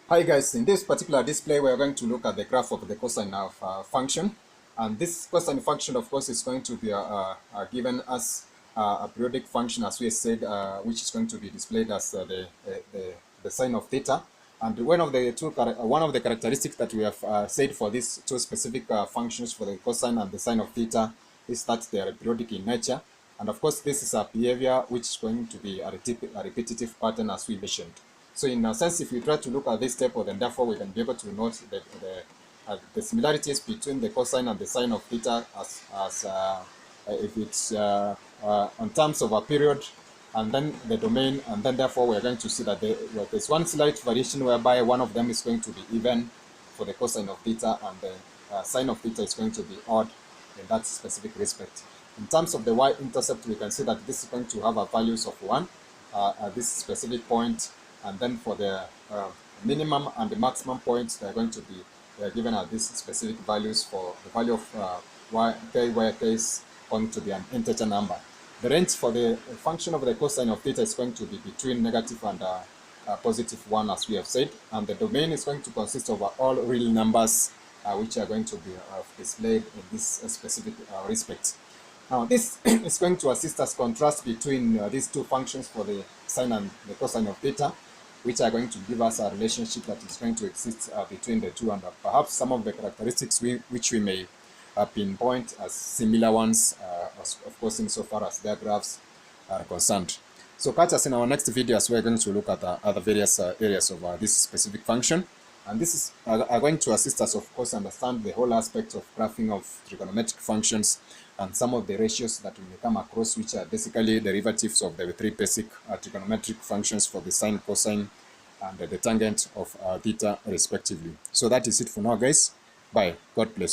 Hi guys, in this particular display we are going to look at the graph of the cosine of function, and this cosine function of course is going to be given as a periodic function, as we said, which is going to be displayed as the sine of theta. And one of the characteristics that we have said for these two specific functions, for the cosine and the sine of theta, is that they are periodic in nature. And of course this is a behavior which is going to be a repetitive pattern, as we mentioned. So in a sense, if we try to look at this table, then therefore we can be able to note the similarities between the cosine and the sine of theta as if it's on terms of a period, and then the domain, and then therefore we're going to see that there's one slight variation whereby one of them is going to be even for the cosine of theta, and the sine of theta is going to be odd in that specific respect. In terms of the y-intercept, we can see that this is going to have a values of 1 at this specific point, and then for the minimum and the maximum points, they're going to be given at these specific values. For the value of k, where k is going to be an integer number. The range for the function of the cosine of theta is going to be between negative and positive 1, as we have said, and the domain is going to consist of all real numbers which are going to be displayed in this specific respect. Now this is going to assist us contrast between these two functions for the sine and the cosine of theta, which are going to give us a relationship that is going to exist between the two, and perhaps some of the characteristics which we may pinpoint as similar ones, of course, insofar as their graphs are concerned. So catch us in our next video as we're going to look at other various areas of this specific function. And this is are going to assist us, of course, understand the whole aspect of graphing of trigonometric functions and some of the ratios that we may come across, which are basically derivatives of the three basic trigonometric functions for the sine, cosine, and the tangent of theta, respectively. So that is it for now, guys. Bye. God bless.